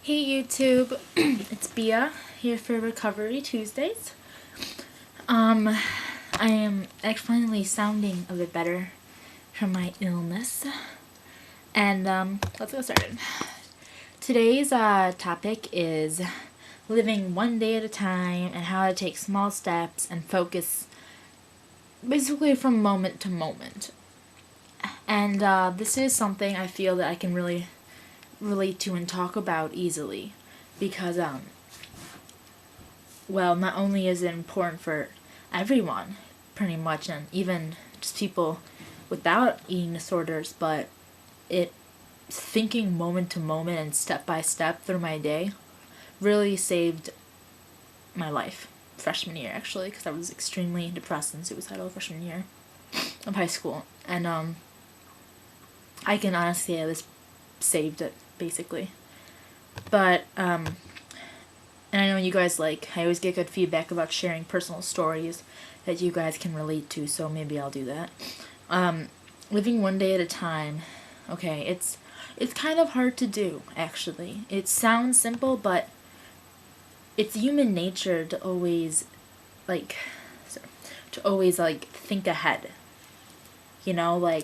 Hey YouTube, it's Bia here for Recovery Tuesdays. I am finally sounding a bit better from my illness, and let's get started. Today's topic is living one day at a time and how to take small steps and focus basically from moment to moment. And this is something I feel that I can really relate to and talk about easily because not only is it important for everyone pretty much, and even just people without eating disorders, but it thinking moment to moment and step by step through my day really saved my life freshman year, actually, because I was extremely depressed and suicidal freshman year of high school, and I can honestly say this saved it basically. But and I know you guys I always get good feedback about sharing personal stories that you guys can relate to, so maybe I'll do that. Living one day at a time. Okay, it's kind of hard to do, actually. It sounds simple, but it's human nature to always think ahead. You know,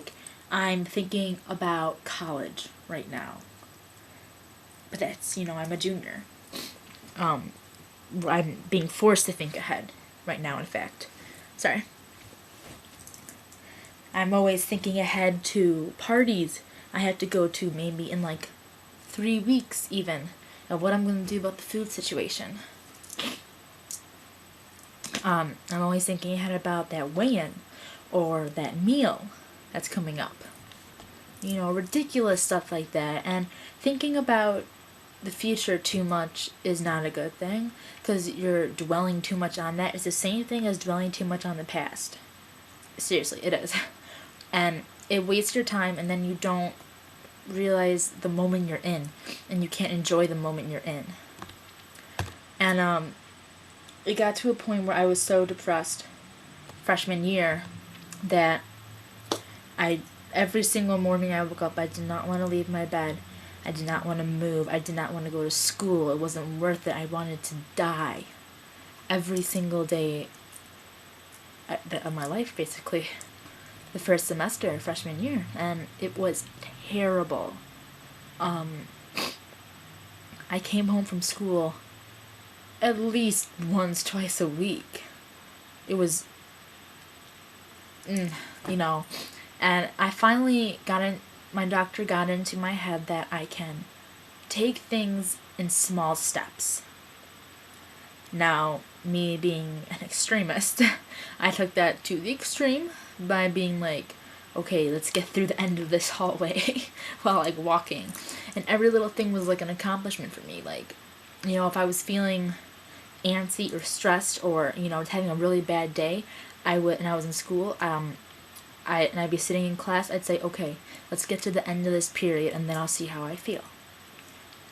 I'm thinking about college right now. But that's, I'm a junior. I'm being forced to think ahead right now, in fact. Sorry. I'm always thinking ahead to parties I have to go to maybe in 3 weeks even, of what I'm going to do about the food situation. I'm always thinking ahead about that weigh-in or that meal that's coming up. Ridiculous stuff like that. And thinking about the future too much is not a good thing, because you're dwelling too much on that. It's the same thing as dwelling too much on the past. Seriously, it is. And it wastes your time, and then you don't realize the moment you're in, and you can't enjoy the moment you're in. And it got to a point where I was so depressed freshman year that every single morning I woke up, I did not want to leave my bed. I did not want to move. I did not want to go to school. It wasn't worth it. I wanted to die every single day of my life, basically. The first semester of freshman year. And it was terrible. I came home from school at least once, twice a week. It was, and I finally my doctor got into my head that I can take things in small steps. Now, me being an extremist, I took that to the extreme by being okay, let's get through the end of this hallway while walking. And every little thing was an accomplishment for me. If I was feeling antsy or stressed or, having a really bad day, and I was in school, I'd be sitting in class, I'd say, okay, let's get to the end of this period, and then I'll see how I feel.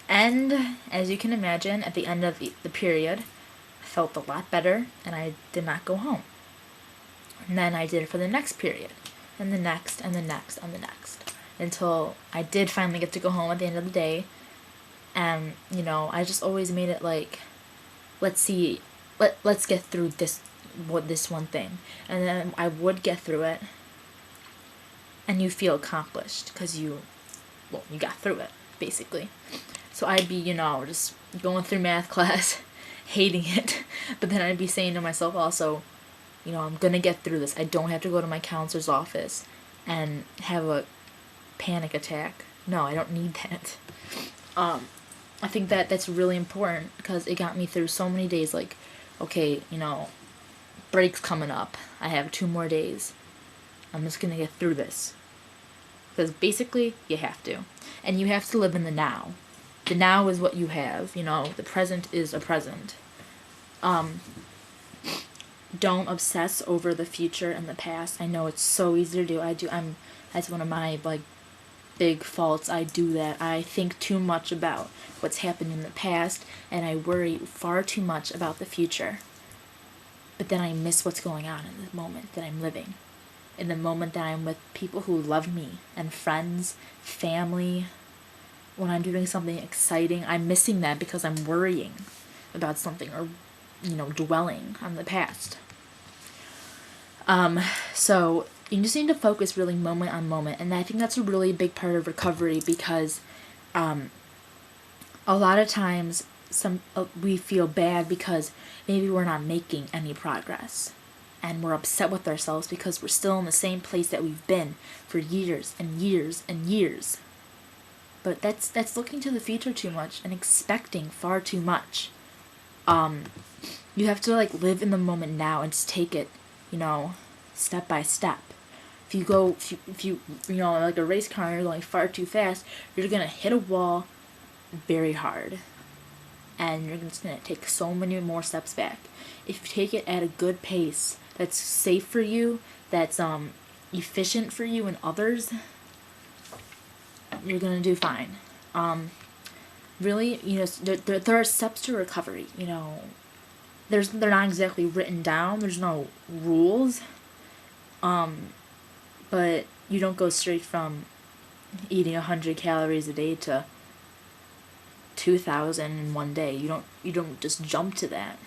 And, as you can imagine, at the end of the period, I felt a lot better, and I did not go home. And then I did it for the next period, and the next, and the next, and the next, until I did finally get to go home at the end of the day. And, I just always made it let's get through this one thing. And then I would get through it, and you feel accomplished because you got through it, basically. So I'd be, just going through math class, hating it, but then I'd be saying to myself also, I'm gonna get through this. I don't have to go to my counselor's office and have a panic attack. No, I don't need that. I think that's really important because it got me through so many days. Okay, break's coming up. I have 2 more days. I'm just gonna get through this. Because basically, you have to. And you have to live in the now. The now is what you have. The present is a present. Don't obsess over the future and the past. I know it's so easy to do. That's one of my, big faults. I do that. I think too much about what's happened in the past, and I worry far too much about the future. But then I miss what's going on in the moment that I'm living. In the moment that I'm with people who love me, and friends, family, when I'm doing something exciting, I'm missing that because I'm worrying about something or, dwelling on the past. So you just need to focus really moment on moment, and I think that's a really big part of recovery because a lot of times we feel bad because maybe we're not making any progress, and we're upset with ourselves because we're still in the same place that we've been for years and years and years. But that's looking to the future too much and expecting far too much. You have to live in the moment now and just take it, step by step. If you like a race car and you're going far too fast, you're gonna hit a wall very hard, and you're just gonna take so many more steps back. If you take it at a good pace, that's safe for you, that's efficient for you and others, you're gonna do fine. Really, there are steps to recovery. They're not exactly written down. There's no rules. But you don't go straight from eating 100 calories a day to 2,000 in one day. You don't just jump to that.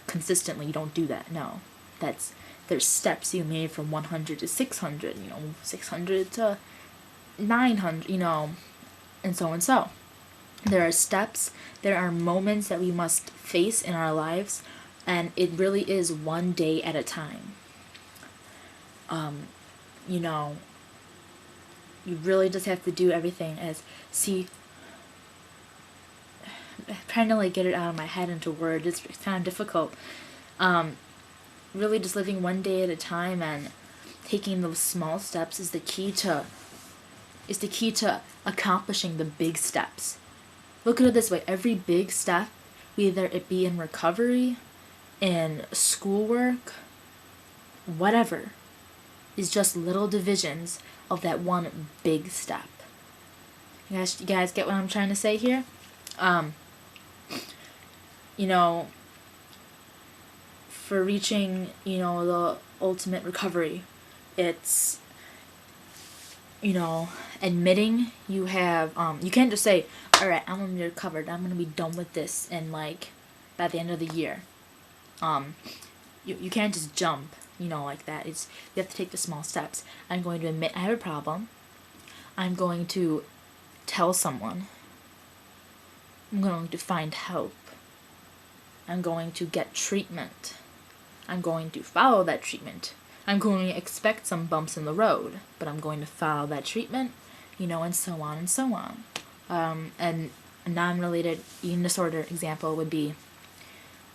Consistently, you don't do that. No. There's steps you made from 100 to 600, 600 to 900, and so and so. There are steps, there are moments that we must face in our lives, and it really is one day at a time. You really just have to do everything I'm trying to get it out of my head into words. It's kind of difficult. Really just living one day at a time and taking those small steps is the key to accomplishing the big steps. Look at it this way: every big step, whether it be in recovery, in schoolwork, whatever, is just little divisions of that one big step. You guys get what I'm trying to say here? For reaching, the ultimate recovery, it's, admitting you have, you can't just say, alright, I'm gonna be recovered, I'm gonna be done with this, and by the end of the year. You can't just jump, like that. You have to take the small steps. I'm going to admit I have a problem. I'm going to tell someone. I'm going to find help. I'm going to get treatment. I'm going to follow that treatment. I'm going to expect some bumps in the road, but I'm going to follow that treatment, and so on and so on. And a non-related eating disorder example would be,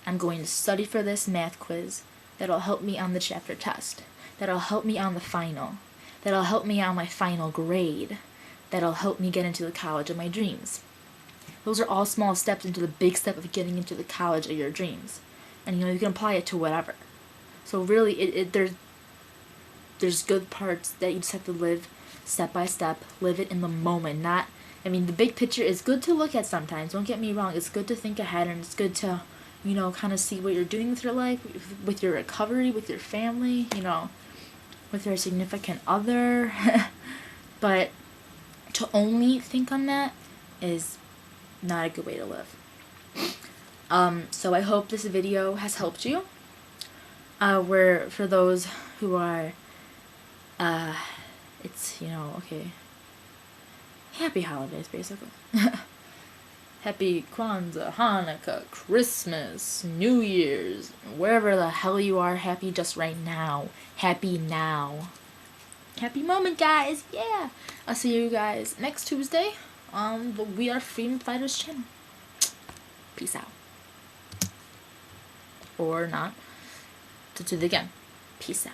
I'm going to study for this math quiz that'll help me on the chapter test, that'll help me on the final, that'll help me on my final grade, that'll help me get into the college of my dreams. Those are all small steps into the big step of getting into the college of your dreams. And you can apply it to whatever. So really, there's good parts that you just have to live step by step, live it in the moment. The big picture is good to look at sometimes, don't get me wrong. It's good to think ahead, and it's good to, kind of see what you're doing with your life, with your recovery, with your family, with your significant other. But to only think on that is not a good way to live. So I hope this video has helped you. For those who are, okay. Happy holidays, basically. Happy Kwanzaa, Hanukkah, Christmas, New Year's, wherever the hell you are, happy just right now. Happy now. Happy moment, guys. Yeah. I'll see you guys next Tuesday on the WeRFreEDomFighters channel. Peace out. Or not. To do it again. Peace out.